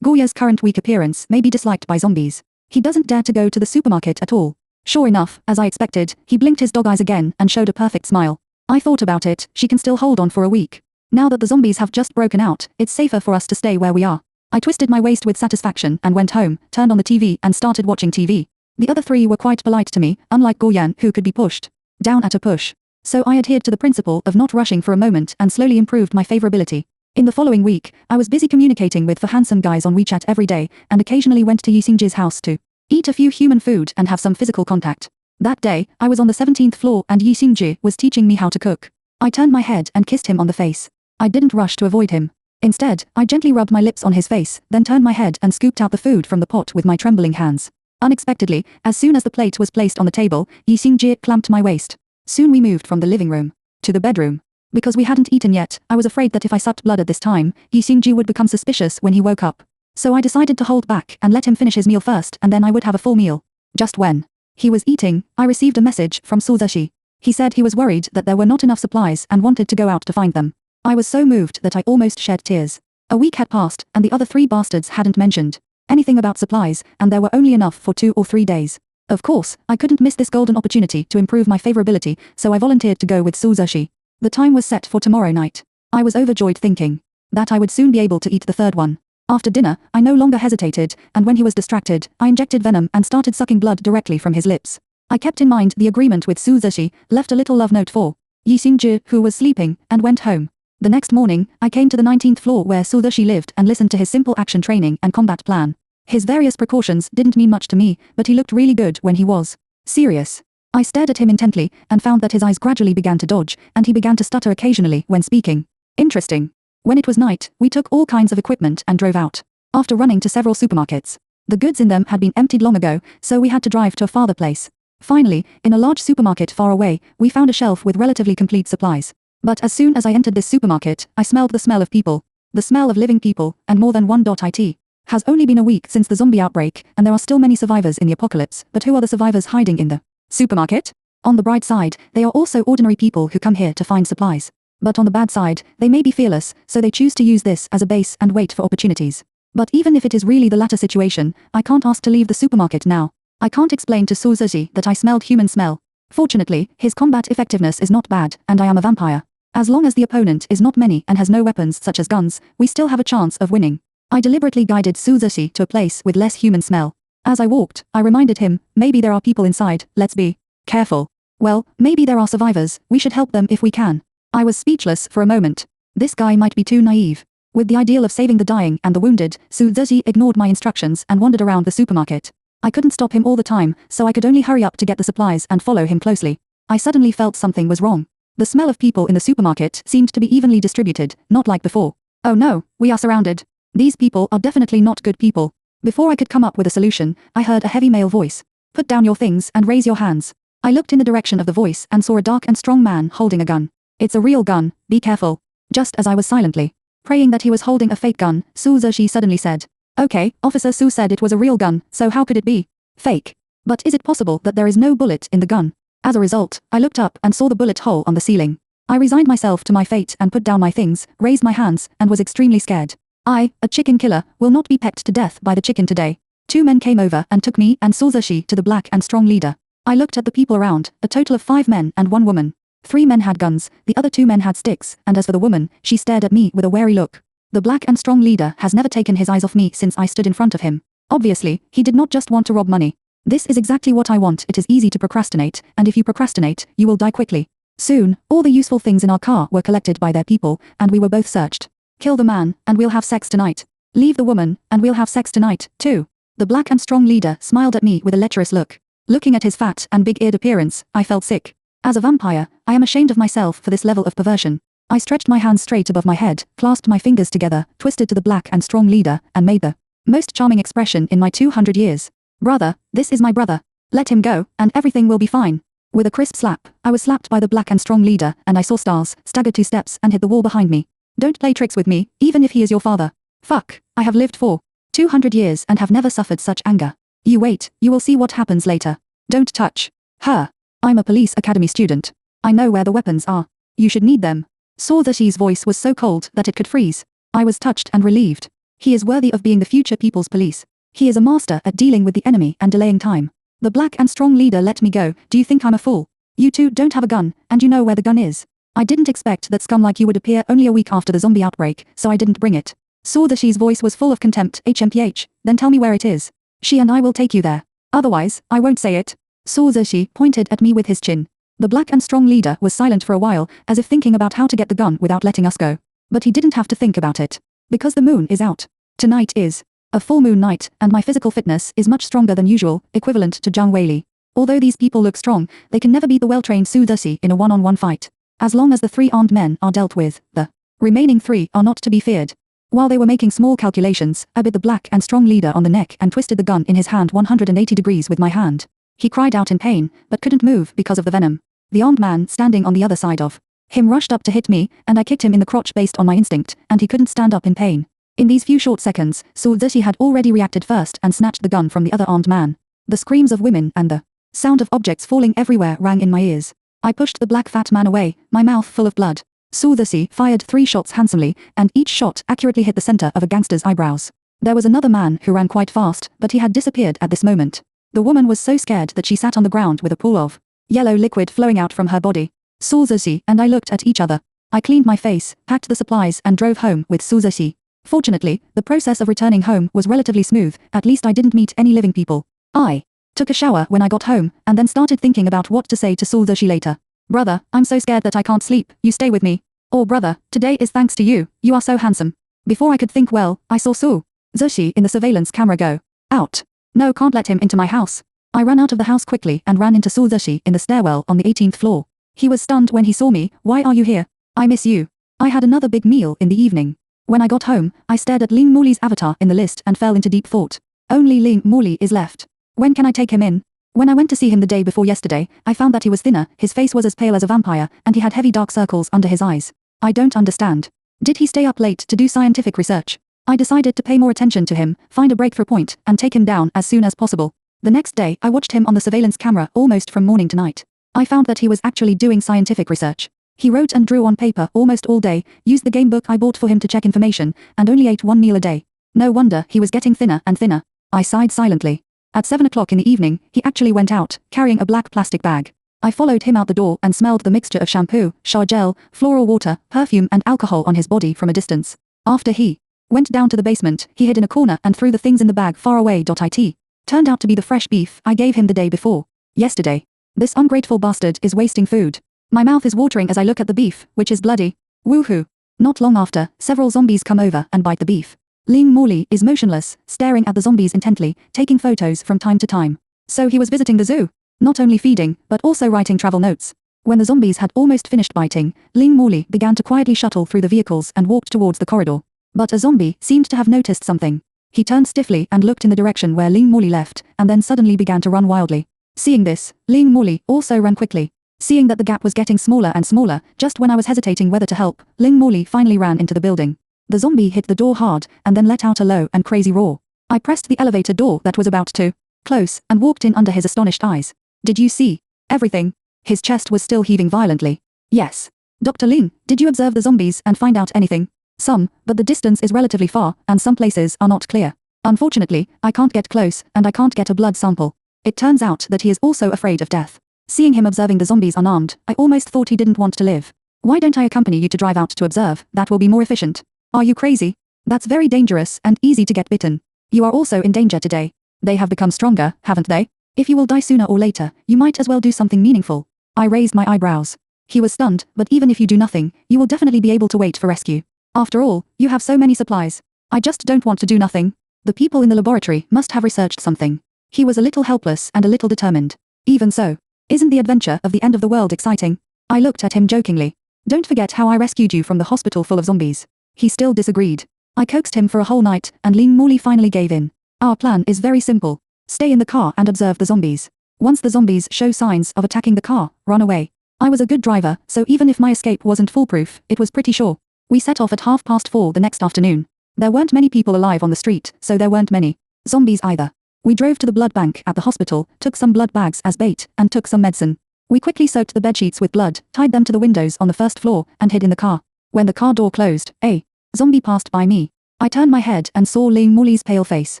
Goya's current weak appearance may be disliked by zombies. He doesn't dare to go to the supermarket at all. Sure enough, as I expected, he blinked his dog eyes again and showed a perfect smile. I thought about it, she can still hold on for a week. Now that the zombies have just broken out, it's safer for us to stay where we are. I twisted my waist with satisfaction and went home, turned on the TV and started watching TV. The other 3 were quite polite to me, unlike Goyan who could be pushed down at a push. So I adhered to the principle of not rushing for a moment and slowly improved my favorability. In the following week, I was busy communicating with the handsome guys on WeChat every day, and occasionally went to Yi Xingji's house to eat a few human food and have some physical contact. That day, I was on the 17th floor and Yi Xingji was teaching me how to cook. I turned my head and kissed him on the face. I didn't rush to avoid him. Instead, I gently rubbed my lips on his face, then turned my head and scooped out the food from the pot with my trembling hands. Unexpectedly, as soon as the plate was placed on the table, Yi Xingji clamped my waist. Soon we moved from the living room to the bedroom. Because we hadn't eaten yet, I was afraid that if I sucked blood at this time, Yi Xingji would become suspicious when he woke up. So I decided to hold back and let him finish his meal first and then I would have a full meal. Just when he was eating, I received a message from Suzushi. He said he was worried that there were not enough supplies and wanted to go out to find them. I was so moved that I almost shed tears. A week had passed, and the other 3 bastards hadn't mentioned anything about supplies, and there were only enough for 2 or 3 days. Of course, I couldn't miss this golden opportunity to improve my favorability, so I volunteered to go with Suzushi. The time was set for tomorrow night. I was overjoyed thinking that I would soon be able to eat the 3rd one. After dinner, I no longer hesitated, and when he was distracted, I injected venom and started sucking blood directly from his lips. I kept in mind the agreement with Suzushi, left a little love note for Yi Xingzhi, who was sleeping, and went home. The next morning, I came to the 19th floor where Suzushi lived and listened to his simple action training and combat plan. His various precautions didn't mean much to me, but he looked really good when he was serious. I stared at him intently, and found that his eyes gradually began to dodge, and he began to stutter occasionally when speaking. Interesting. When it was night, we took all kinds of equipment and drove out. After running to several supermarkets, the goods in them had been emptied long ago, so we had to drive to a farther place. Finally, in a large supermarket far away, we found a shelf with relatively complete supplies. But as soon as I entered this supermarket, I smelled the smell of people. The smell of living people, and more than one. It has only been a week since the zombie outbreak, and there are still many survivors in the apocalypse, but who are the survivors hiding in the supermarket? On the bright side, they are also ordinary people who come here to find supplies. But on the bad side, they may be fearless, so they choose to use this as a base and wait for opportunities. But even if it is really the latter situation, I can't ask to leave the supermarket now. I can't explain to Suzushi that I smelled human smell. Fortunately, his combat effectiveness is not bad, and I am a vampire. As long as the opponent is not many and has no weapons such as guns, we still have a chance of winning. I deliberately guided Suzushi to a place with less human smell. As I walked, I reminded him, maybe there are people inside, let's be careful. Well, maybe there are survivors, we should help them if we can. I was speechless for a moment. This guy might be too naive. With the ideal of saving the dying and the wounded, Suzushi ignored my instructions and wandered around the supermarket. I couldn't stop him all the time, so I could only hurry up to get the supplies and follow him closely. I suddenly felt something was wrong. The smell of people in the supermarket seemed to be evenly distributed, not like before. Oh no, we are surrounded. These people are definitely not good people. Before I could come up with a solution, I heard a heavy male voice. Put down your things and raise your hands. I looked in the direction of the voice and saw a dark and strong man holding a gun. It's a real gun, be careful. Just as I was silently praying that he was holding a fake gun, Suzushi suddenly said, Okay, Officer Su said it was a real gun, so how could it be fake? But is it possible that there is no bullet in the gun? As a result, I looked up and saw the bullet hole on the ceiling. I resigned myself to my fate and put down my things, raised my hands, and was extremely scared. I, a chicken killer, will not be pecked to death by the chicken today. 2 men came over and took me and Suzushi to the black and strong leader. I looked at the people around, a total of 5 men and 1 woman. 3 men had guns, the other 2 men had sticks, and as for the woman, she stared at me with a wary look. The black and strong leader has never taken his eyes off me since I stood in front of him. Obviously, he did not just want to rob money. This is exactly what I want. It is easy to procrastinate, and if you procrastinate, you will die quickly. Soon, all the useful things in our car were collected by their people, and we were both searched. Kill the man, and we'll have sex tonight. Leave the woman, and we'll have sex tonight, too. The black and strong leader smiled at me with a lecherous look. Looking at his fat and big-eared appearance, I felt sick. As a vampire, I am ashamed of myself for this level of perversion. I stretched my hands straight above my head, clasped my fingers together, twisted to the black and strong leader, and made the most charming expression in my 200 years. Brother, this is my brother. Let him go, and everything will be fine. With a crisp slap, I was slapped by the black and strong leader, and I saw stars, staggered 2 steps, and hit the wall behind me. Don't play tricks with me, even if he is your father. Fuck, I have lived for 200 years and have never suffered such anger. You wait, you will see what happens later. Don't touch her. I'm a police academy student. I know where the weapons are. You should need them. Suzushi's voice was so cold that it could freeze. I was touched and relieved. He is worthy of being the future people's police. He is a master at dealing with the enemy and delaying time. The black and strong leader let me go. Do you think I'm a fool? You two don't have a gun, and you know where the gun is. I didn't expect that scum like you would appear only a week after the zombie outbreak, so I didn't bring it. Suzushi's voice was full of contempt. HMPH, then tell me where it is. She and I will take you there. Otherwise, I won't say it. Suzushi pointed at me with his chin. The black and strong leader was silent for a while, as if thinking about how to get the gun without letting us go. But he didn't have to think about it. Because the moon is out. Tonight is a full moon night, and my physical fitness is much stronger than usual, equivalent to Zhang Weili. Although these people look strong, they can never beat the well-trained Suzushi in a one-on-one fight. As long as the 3 armed men are dealt with, the remaining 3 are not to be feared. While they were making small calculations, I bit the black and strong leader on the neck and twisted the gun in his hand 180 degrees with my hand. He cried out in pain, but couldn't move because of the venom. The armed man standing on the other side of him rushed up to hit me, and I kicked him in the crotch based on my instinct, and he couldn't stand up in pain. In these few short seconds, Suzushi had already reacted first and snatched the gun from the other armed man. The screams of women and the sound of objects falling everywhere rang in my ears. I pushed the black fat man away, my mouth full of blood. Southasi fired 3 shots handsomely, and each shot accurately hit the center of a gangster's eyebrows. There was another man who ran quite fast, but he had disappeared at this moment. The woman was so scared that she sat on the ground with a pool of yellow liquid flowing out from her body. Southasi and I looked at each other. I cleaned my face, packed the supplies and drove home with Southasi. Fortunately, the process of returning home was relatively smooth, at least I didn't meet any living people. I took a shower when I got home, and then started thinking about what to say to Southasi later. Brother, I'm so scared that I can't sleep, you stay with me. Or brother, today is thanks to you, you are so handsome. Before I could think well, I saw Southasi in the surveillance camera go out. No, can't let him into my house. I ran out of the house quickly and ran into Southasi in the stairwell on the 18th floor. He was stunned when he saw me. Why are you here? I miss you. I had another big meal in the evening. When I got home, I stared at Ling Muli's avatar in the list and fell into deep thought. Only Ling Muli is left. When can I take him in? When I went to see him the day before yesterday, I found that he was thinner, his face was as pale as a vampire, and he had heavy dark circles under his eyes. I don't understand. Did he stay up late to do scientific research? I decided to pay more attention to him, find a breakthrough point, and take him down as soon as possible. The next day, I watched him on the surveillance camera almost from morning to night. I found that he was actually doing scientific research. He wrote and drew on paper almost all day, used the game book I bought for him to check information, and only ate 1 meal a day. No wonder he was getting thinner and thinner. I sighed silently. At 7 o'clock in the evening, he actually went out, carrying a black plastic bag. I followed him out the door and smelled the mixture of shampoo, shower gel, floral water, perfume and alcohol on his body from a distance. After he went down to the basement, he hid in a corner and threw the things in the bag far away. It turned out to be the fresh beef I gave him the day before. Yesterday. This ungrateful bastard is wasting food. My mouth is watering as I look at the beef, which is bloody. Woohoo. Not long after, several zombies come over and bite the beef. Ling Muli is motionless, staring at the zombies intently, taking photos from time to time. So he was visiting the zoo. Not only feeding, but also writing travel notes. When the zombies had almost finished biting, Ling Muli began to quietly shuttle through the vehicles and walked towards the corridor. But a zombie seemed to have noticed something. He turned stiffly and looked in the direction where Ling Muli left, and then suddenly began to run wildly. Seeing this, Ling Muli also ran quickly. Seeing that the gap was getting smaller and smaller, just when I was hesitating whether to help, Ling Muli finally ran into the building. The zombie hit the door hard, and then let out a low and crazy roar. I pressed the elevator door that was about to close, and walked in under his astonished eyes. Did you see everything? His chest was still heaving violently. Yes. Dr. Ling, did you observe the zombies and find out anything? Some, but the distance is relatively far, and some places are not clear. Unfortunately, I can't get close, and I can't get a blood sample. It turns out that he is also afraid of death. Seeing him observing the zombies unarmed, I almost thought he didn't want to live. Why don't I accompany you to drive out to observe? That will be more efficient. Are you crazy? That's very dangerous and easy to get bitten. You are also in danger today. They have become stronger, haven't they? If you will die sooner or later, you might as well do something meaningful. I raised my eyebrows. He was stunned, but even if you do nothing, you will definitely be able to wait for rescue. After all, you have so many supplies. I just don't want to do nothing. The people in the laboratory must have researched something. He was a little helpless and a little determined. Even so, isn't the adventure of the end of the world exciting? I looked at him jokingly. Don't forget how I rescued you from the hospital full of zombies. He still disagreed. I coaxed him for a whole night, and Ling Muli finally gave in. Our plan is very simple. Stay in the car and observe the zombies. Once the zombies show signs of attacking the car, run away. I was a good driver, so even if my escape wasn't foolproof, it was pretty sure. We set off at 4:30 the next afternoon. There weren't many people alive on the street, so there weren't many zombies either. We drove to the blood bank at the hospital, took some blood bags as bait, and took some medicine. We quickly soaked the bedsheets with blood, tied them to the windows on the first floor, and hid in the car. When the car door closed, a zombie passed by me. I turned my head and saw Ling Muli's pale face.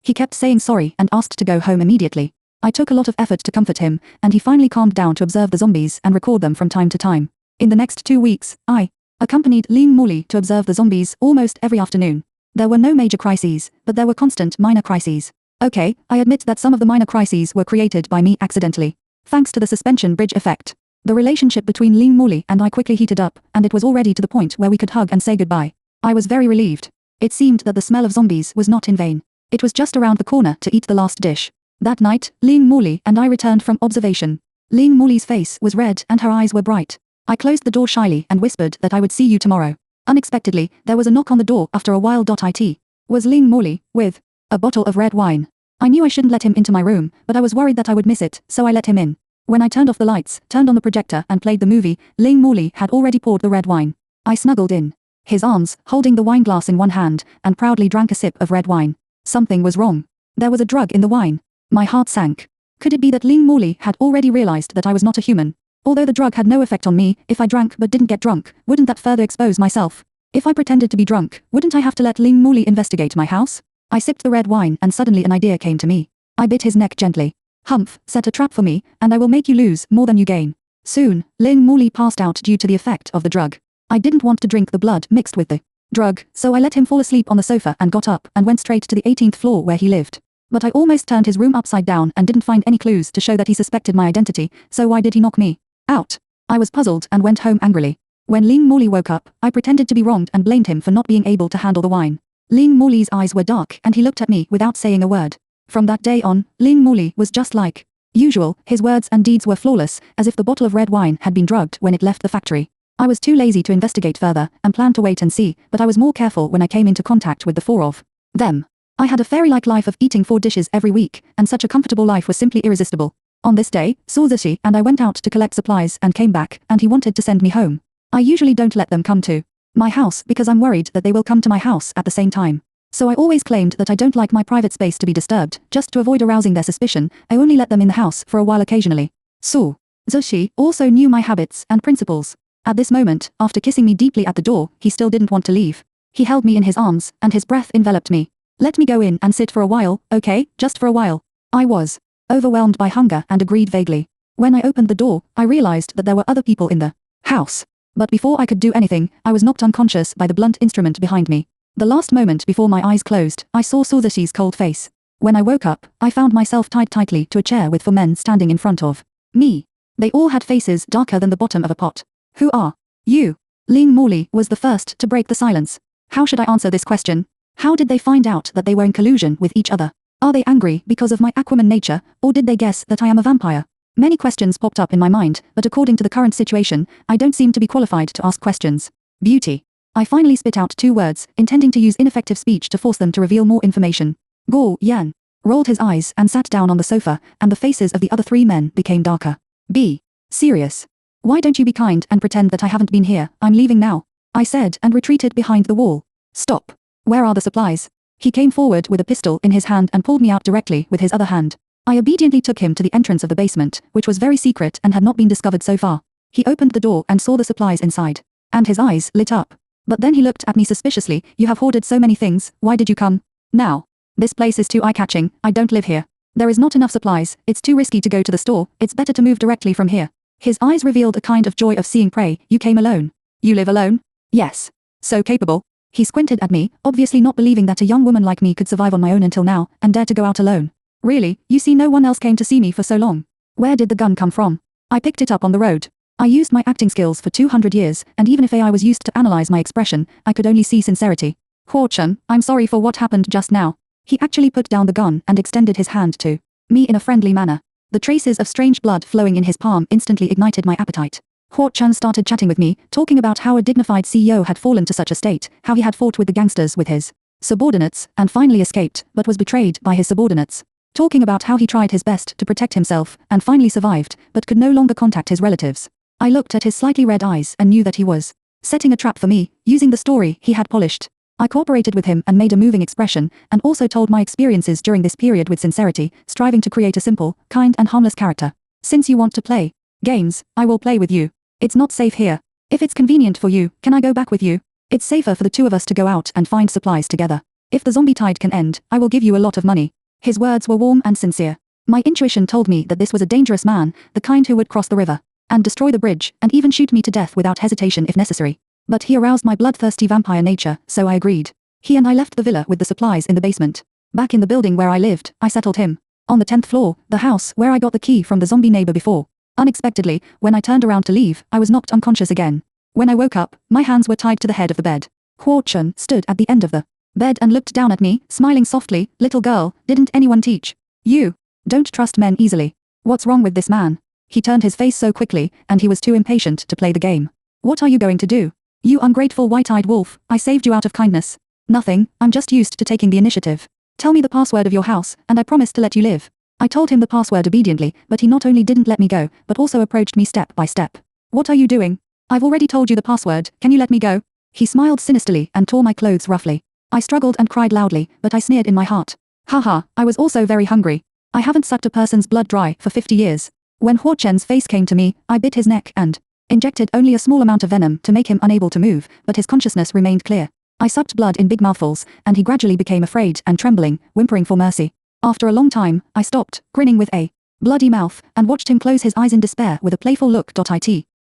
He kept saying sorry and asked to go home immediately. I took a lot of effort to comfort him, and he finally calmed down to observe the zombies and record them from time to time. In the next 2 weeks, I accompanied Ling Muli to observe the zombies almost every afternoon. There were no major crises, but there were constant minor crises. Okay, I admit that some of the minor crises were created by me accidentally. Thanks to the suspension bridge effect. The relationship between Ling Muli and I quickly heated up, and it was already to the point where we could hug and say goodbye. I was very relieved. It seemed that the smell of zombies was not in vain. It was just around the corner to eat the last dish. That night, Ling Muli and I returned from observation. Ling Muli's face was red and her eyes were bright. I closed the door shyly and whispered that I would see you tomorrow. Unexpectedly, there was a knock on the door after a while. It was Ling Muli, with a bottle of red wine. I knew I shouldn't let him into my room, but I was worried that I would miss it, so I let him in. When I turned off the lights, turned on the projector and played the movie, Ling Muli had already poured the red wine. I snuggled in his arms, holding the wine glass in one hand, and proudly drank a sip of red wine. Something was wrong. There was a drug in the wine. My heart sank. Could it be that Ling Muli had already realized that I was not a human? Although the drug had no effect on me, if I drank but didn't get drunk, wouldn't that further expose myself? If I pretended to be drunk, wouldn't I have to let Ling Muli investigate my house? I sipped the red wine and suddenly an idea came to me. I bit his neck gently. Humph, set a trap for me, and I will make you lose more than you gain. Soon, Ling Muli passed out due to the effect of the drug. I didn't want to drink the blood mixed with the drug, so I let him fall asleep on the sofa and got up and went straight to the 18th floor where he lived. But I almost turned his room upside down and didn't find any clues to show that he suspected my identity, so why did he knock me out? I was puzzled and went home angrily. When Ling Muli woke up, I pretended to be wronged and blamed him for not being able to handle the wine. Ling Muli's eyes were dark and he looked at me without saying a word. From that day on, Ling Muli was just like usual. His words and deeds were flawless, as if the bottle of red wine had been drugged when it left the factory. I was too lazy to investigate further and planned to wait and see, but I was more careful when I came into contact with the four of them. I had a fairy-like life of eating 4 dishes every week, and such a comfortable life was simply irresistible. On this day, Suzushi and I went out to collect supplies and came back, and he wanted to send me home. I usually don't let them come to my house because I'm worried that they will come to my house at the same time. So I always claimed that I don't like my private space to be disturbed. Just to avoid arousing their suspicion, I only let them in the house for a while occasionally. Suzushi also knew my habits and principles. At this moment, after kissing me deeply at the door, he still didn't want to leave. He held me in his arms, and his breath enveloped me. Let me go in and sit for a while, okay, just for a while. I was overwhelmed by hunger and agreed vaguely. When I opened the door, I realized that there were other people in the house. But before I could do anything, I was knocked unconscious by the blunt instrument behind me. The last moment before my eyes closed, I saw Suzushi's cold face. When I woke up, I found myself tied tightly to a chair with 4 men standing in front of me. They all had faces darker than the bottom of a pot. Who are you? Ling Muli was the first to break the silence. How should I answer this question? How did they find out that they were in collusion with each other? Are they angry because of my Aquaman nature, or did they guess that I am a vampire? Many questions popped up in my mind, but according to the current situation, I don't seem to be qualified to ask questions. Beauty. I finally spit out 2 words, intending to use ineffective speech to force them to reveal more information. Guo Yan rolled his eyes and sat down on the sofa, and the faces of the other 3 men became darker. Be serious. Why don't you be kind and pretend that I haven't been here? I'm leaving now, I said and retreated behind the wall. Stop. Where are the supplies? He came forward with a pistol in his hand and pulled me out directly with his other hand. I obediently took him to the entrance of the basement, which was very secret and had not been discovered so far. He opened the door and saw the supplies inside. And his eyes lit up. But then he looked at me suspiciously. You have hoarded so many things, why did you come now? This place is too eye-catching, I don't live here. There is not enough supplies, it's too risky to go to the store, it's better to move directly from here. His eyes revealed a kind of joy of seeing prey. You came alone. You live alone? Yes. So capable. He squinted at me, obviously not believing that a young woman like me could survive on my own until now, and dare to go out alone. Really, you see no one else came to see me for so long. Where did the gun come from? I picked it up on the road. I used my acting skills for 200 years, and even if AI was used to analyze my expression, I could only see sincerity. Huo-chun, I'm sorry for what happened just now. He actually put down the gun and extended his hand to me in a friendly manner. The traces of strange blood flowing in his palm instantly ignited my appetite. Huo-chun started chatting with me, talking about how a dignified CEO had fallen to such a state, how he had fought with the gangsters with his subordinates, and finally escaped, but was betrayed by his subordinates. Talking about how he tried his best to protect himself, and finally survived, but could no longer contact his relatives. I looked at his slightly red eyes and knew that he was setting a trap for me, using the story he had polished. I cooperated with him and made a moving expression, and also told my experiences during this period with sincerity, striving to create a simple, kind and harmless character. Since you want to play games, I will play with you. It's not safe here. If it's convenient for you, can I go back with you? It's safer for the 2 of us to go out and find supplies together. If the zombie tide can end, I will give you a lot of money. His words were warm and sincere. My intuition told me that this was a dangerous man, the kind who would cross the river and destroy the bridge, and even shoot me to death without hesitation if necessary. But he aroused my bloodthirsty vampire nature, so I agreed. He and I left the villa with the supplies in the basement. Back in the building where I lived, I settled him. On the 10th floor, the house where I got the key from the zombie neighbor before. Unexpectedly, when I turned around to leave, I was knocked unconscious again. When I woke up, my hands were tied to the head of the bed. Huo-chun stood at the end of the bed and looked down at me, smiling softly. Little girl, didn't anyone teach you? Don't trust men easily. What's wrong with this man? He turned his face so quickly, and he was too impatient to play the game. What are you going to do? You ungrateful white-eyed wolf, I saved you out of kindness. Nothing, I'm just used to taking the initiative. Tell me the password of your house, and I promise to let you live. I told him the password obediently, but he not only didn't let me go, but also approached me step by step. What are you doing? I've already told you the password, can you let me go? He smiled sinisterly and tore my clothes roughly. I struggled and cried loudly, but I sneered in my heart. Haha, I was also very hungry. I haven't sucked a person's blood dry for 50 years. When Huo Chen's face came to me, I bit his neck and injected only a small amount of venom to make him unable to move, but his consciousness remained clear. I sucked blood in big mouthfuls, and he gradually became afraid and trembling, whimpering for mercy. After a long time, I stopped, grinning with a bloody mouth, and watched him close his eyes in despair with a playful look.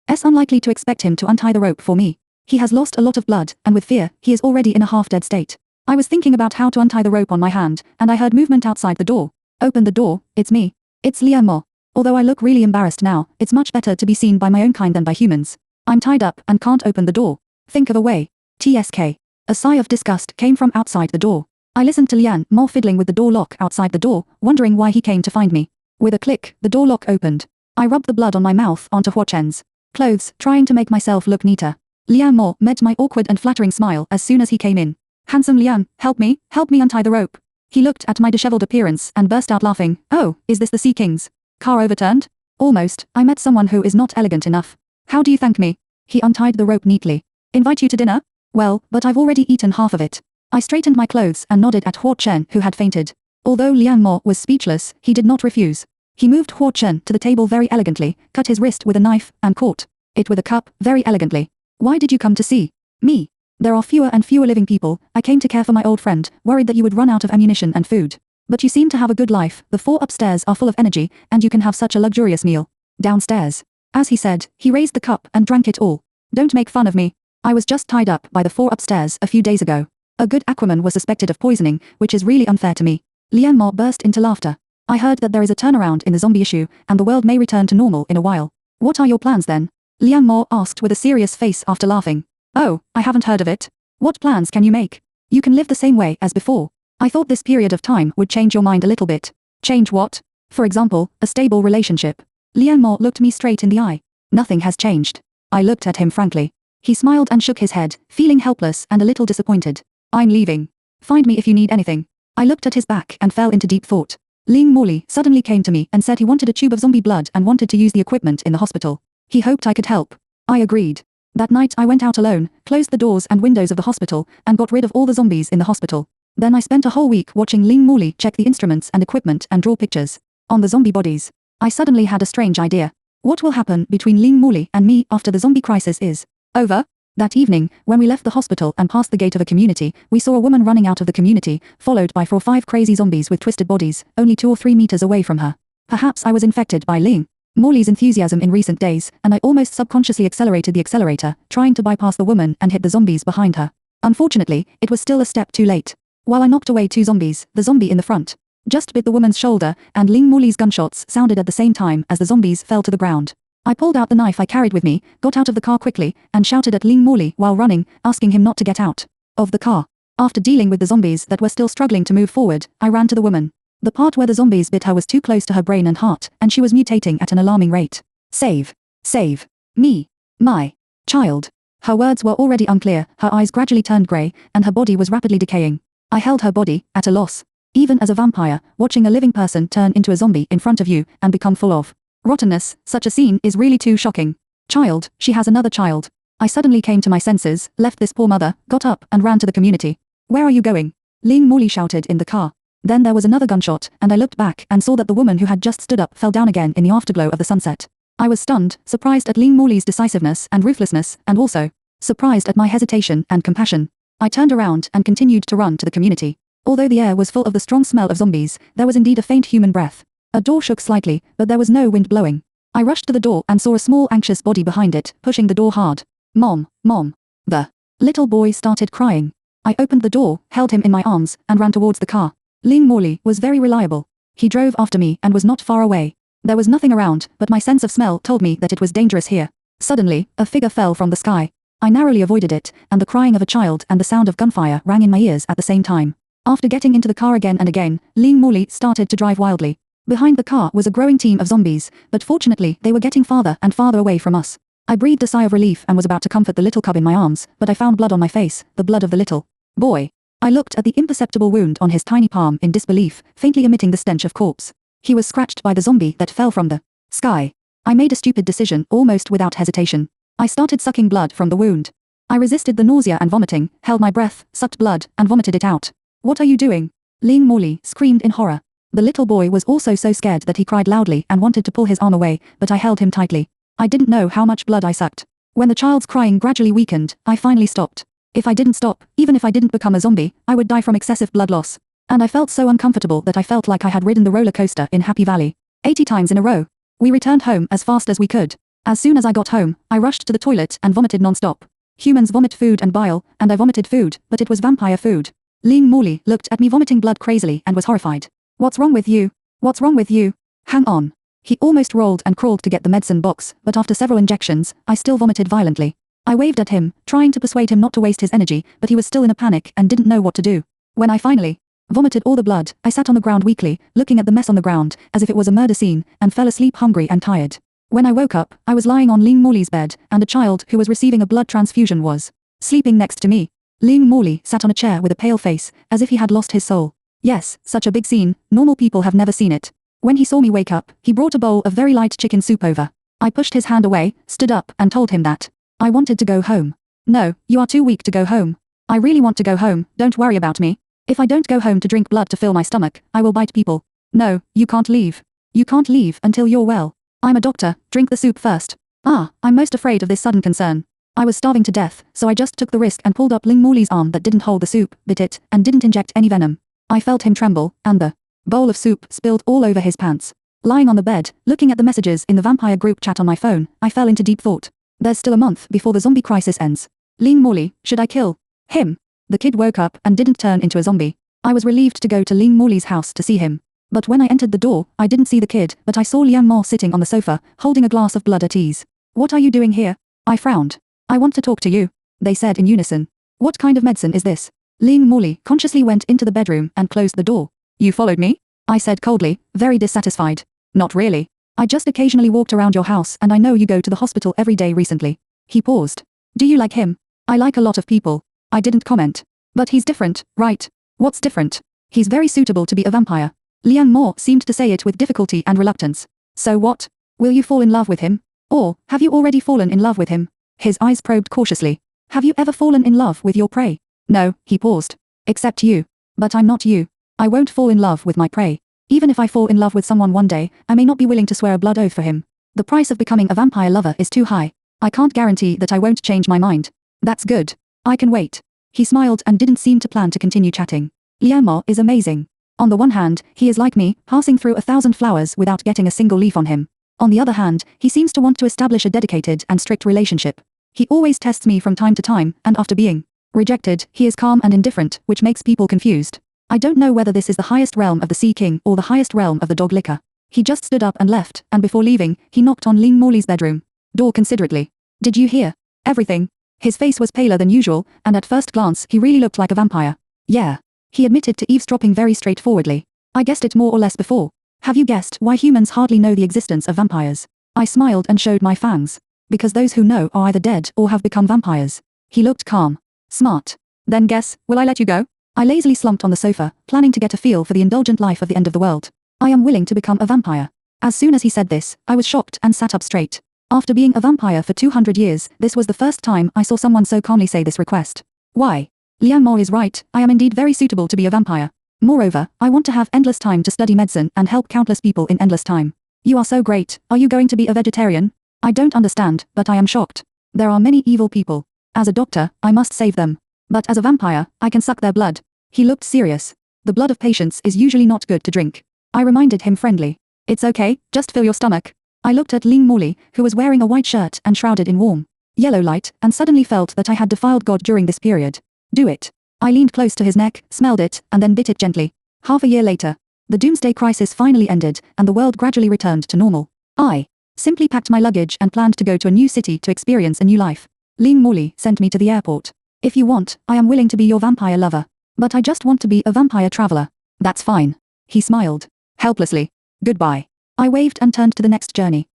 It's unlikely to expect him to untie the rope for me. He has lost a lot of blood, and with fear, he is already in a half-dead state. I was thinking about how to untie the rope on my hand, and I heard movement outside the door. Open the door, it's me. It's Liang Mo. Although I look really embarrassed now, it's much better to be seen by my own kind than by humans. I'm tied up and can't open the door. Think of a way. TSK. A sigh of disgust came from outside the door. I listened to Liang Mo fiddling with the door lock outside the door, wondering why he came to find me. With a click, the door lock opened. I rubbed the blood on my mouth onto Huo Chen's clothes, trying to make myself look neater. Liang Mo met my awkward and flattering smile as soon as he came in. Handsome Liang, help me untie the rope. He looked at my disheveled appearance and burst out laughing. Oh, is this the Sea King's car overturned? Almost. I met someone who is not elegant enough. How do you thank me? He untied the rope neatly. Invite you to dinner? Well, but I've already eaten half of it. I straightened my clothes and nodded at Huo Chen, who had fainted. Although Liang Mo was speechless, he did not refuse. He moved Huo Chen to the table very elegantly, cut his wrist with a knife, and caught it with a cup very elegantly. Why did you come to see me? There are fewer and fewer living people. I came to care for my old friend, worried that you would run out of ammunition and food. But you seem to have a good life. The 4 upstairs are full of energy, and you can have such a luxurious meal downstairs. As he said, he raised the cup and drank it all. Don't make fun of me. I was just tied up by the 4 upstairs a few days ago. A good aquaman was suspected of poisoning, which is really unfair to me. Liang Mo burst into laughter. I heard that there is a turnaround in the zombie issue, and the world may return to normal in a while. What are your plans then? Liang Mo asked with a serious face after laughing. Oh, I haven't heard of it. What plans can you make? You can live the same way as before. I thought this period of time would change your mind a little bit. Change what? For example, a stable relationship. Liang Mo looked me straight in the eye. Nothing has changed. I looked at him frankly. He smiled and shook his head, feeling helpless and a little disappointed. I'm leaving. Find me if you need anything. I looked at his back and fell into deep thought. Ling Morley suddenly came to me and said he wanted a tube of zombie blood and wanted to use the equipment in the hospital. He hoped I could help. I agreed. That night I went out alone, closed the doors and windows of the hospital, and got rid of all the zombies in the hospital. Then I spent a whole week watching Ling Morley check the instruments and equipment and draw pictures on the zombie bodies. I suddenly had a strange idea. What will happen between Ling Morley and me after the zombie crisis is over? That evening, when we left the hospital and passed the gate of a community, we saw a woman running out of the community, followed by 4 or 5 crazy zombies with twisted bodies, only 2 or 3 meters away from her. Perhaps I was infected by Ling Morley's enthusiasm in recent days, and I almost subconsciously accelerated the accelerator, trying to bypass the woman and hit the zombies behind her. Unfortunately, it was still a step too late. While I knocked away 2 zombies, the zombie in the front just bit the woman's shoulder, and Ling Morley's gunshots sounded at the same time as the zombies fell to the ground. I pulled out the knife I carried with me, got out of the car quickly, and shouted at Ling Morley while running, asking him not to get out of the car. After dealing with the zombies that were still struggling to move forward, I ran to the woman. The part where the zombies bit her was too close to her brain and heart, and she was mutating at an alarming rate. Save. Save. Me. My. Child. Her words were already unclear, her eyes gradually turned grey, and her body was rapidly decaying. I held her body, at a loss. Even as a vampire, watching a living person turn into a zombie in front of you and become full of rottenness, such a scene is really too shocking. Child, she has another child. I suddenly came to my senses, left this poor mother, got up and ran to the community. Where are you going? Ling Morley shouted in the car. Then there was another gunshot, and I looked back and saw that the woman who had just stood up fell down again in the afterglow of the sunset. I was stunned, surprised at Ling Morley's decisiveness and ruthlessness, and also surprised at my hesitation and compassion. I turned around and continued to run to the community. Although the air was full of the strong smell of zombies, there was indeed a faint human breath. A door shook slightly, but there was no wind blowing. I rushed to the door and saw a small anxious body behind it, pushing the door hard. Mom, Mom. The little boy started crying. I opened the door, held him in my arms, and ran towards the car. Ling Morley was very reliable. He drove after me and was not far away. There was nothing around, but my sense of smell told me that it was dangerous here. Suddenly, a figure fell from the sky. I narrowly avoided it, and the crying of a child and the sound of gunfire rang in my ears at the same time. After getting into the car again and again, Ling Morley started to drive wildly. Behind the car was a growing team of zombies, but fortunately they were getting farther and farther away from us. I breathed a sigh of relief and was about to comfort the little cub in my arms, but I found blood on my face, the blood of the little boy. I looked at the imperceptible wound on his tiny palm in disbelief, faintly emitting the stench of corpse. He was scratched by the zombie that fell from the sky. I made a stupid decision almost without hesitation. I started sucking blood from the wound. I resisted the nausea and vomiting, held my breath, sucked blood, and vomited it out. What are you doing? Ling Morley screamed in horror. The little boy was also so scared that he cried loudly and wanted to pull his arm away, but I held him tightly. I didn't know how much blood I sucked. When the child's crying gradually weakened, I finally stopped. If I didn't stop, even if I didn't become a zombie, I would die from excessive blood loss. And I felt so uncomfortable that I felt like I had ridden the roller coaster in Happy Valley 80 times in a row. We returned home as fast as we could. As soon as I got home, I rushed to the toilet and vomited non-stop. Humans vomit food and bile, and I vomited food, but it was vampire food. Ling Morley looked at me vomiting blood crazily and was horrified. What's wrong with you? What's wrong with you? Hang on. He almost rolled and crawled to get the medicine box, but after several injections, I still vomited violently. I waved at him, trying to persuade him not to waste his energy, but he was still in a panic and didn't know what to do. When I finally vomited all the blood, I sat on the ground weakly, looking at the mess on the ground, as if it was a murder scene, and fell asleep hungry and tired. When I woke up, I was lying on Ling Morley's bed, and a child who was receiving a blood transfusion was sleeping next to me. Ling Morley sat on a chair with a pale face, as if he had lost his soul. Yes, such a big scene, normal people have never seen it. When he saw me wake up, he brought a bowl of very light chicken soup over. I pushed his hand away, stood up, and told him that I wanted to go home. No, you are too weak to go home. I really want to go home, don't worry about me. If I don't go home to drink blood to fill my stomach, I will bite people. No, you can't leave. You can't leave until you're well. I'm a doctor, drink the soup first. I'm most afraid of this sudden concern. I was starving to death, so I just took the risk and pulled up Ling Morley's arm that didn't hold the soup, bit it, and didn't inject any venom. I felt him tremble, and the bowl of soup spilled all over his pants. Lying on the bed, looking at the messages in the vampire group chat on my phone, I fell into deep thought. There's still a month before the zombie crisis ends. Ling Morley, should I kill him? The kid woke up and didn't turn into a zombie. I was relieved to go to Ling Morley's house to see him. But when I entered the door, I didn't see the kid, but I saw Liang Mo sitting on the sofa, holding a glass of blood at ease. What are you doing here? I frowned. I want to talk to you, they said in unison. What kind of medicine is this? Ling Morley consciously went into the bedroom and closed the door. You followed me? I said coldly, very dissatisfied. Not really. I just occasionally walked around your house and I know you go to the hospital every day recently. He paused. Do you like him? I like a lot of people. I didn't comment. But he's different, right? What's different? He's very suitable to be a vampire. Liang Mo seemed to say it with difficulty and reluctance. So what? Will you fall in love with him? Or, have you already fallen in love with him? His eyes probed cautiously. Have you ever fallen in love with your prey? No, he paused. Except you. But I'm not you. I won't fall in love with my prey. Even if I fall in love with someone one day, I may not be willing to swear a blood oath for him. The price of becoming a vampire lover is too high. I can't guarantee that I won't change my mind. That's good. I can wait. He smiled and didn't seem to plan to continue chatting. Liang Mo is amazing. On the one hand, he is like me, passing through 1,000 flowers without getting a single leaf on him. On the other hand, he seems to want to establish a dedicated and strict relationship. He always tests me from time to time, and after being rejected, he is calm and indifferent, which makes people confused. I don't know whether this is the highest realm of the Sea King or the highest realm of the dog licker. He just stood up and left, and before leaving, he knocked on Ling Morley's bedroom door considerately. Did you hear everything? His face was paler than usual, and at first glance he really looked like a vampire. Yeah. He admitted to eavesdropping very straightforwardly. I guessed it more or less before. Have you guessed why humans hardly know the existence of vampires? I smiled and showed my fangs. Because those who know are either dead or have become vampires. He looked calm. Smart. Then guess, will I let you go? I lazily slumped on the sofa, planning to get a feel for the indulgent life of the end of the world. I am willing to become a vampire. As soon as he said this, I was shocked and sat up straight. After being a vampire for 200 years, this was the first time I saw someone so calmly say this request. Why? Liang Mo is right, I am indeed very suitable to be a vampire. Moreover, I want to have endless time to study medicine and help countless people in endless time. You are so great, are you going to be a vegetarian? I don't understand, but I am shocked. There are many evil people. As a doctor, I must save them. But as a vampire, I can suck their blood. He looked serious. The blood of patients is usually not good to drink. I reminded him friendly. It's okay, just fill your stomach. I looked at Ling Morley, who was wearing a white shirt and shrouded in warm yellow light, and suddenly felt that I had defiled God during this period. Do it. I leaned close to his neck, smelled it, and then bit it gently. Half a year later, the Doomsday crisis finally ended, and the world gradually returned to normal. I simply packed my luggage and planned to go to a new city to experience a new life. Ling Morley sent me to the airport. If you want, I am willing to be your vampire lover. But I just want to be a vampire traveler. That's fine. He smiled helplessly. Goodbye. I waved and turned to the next journey.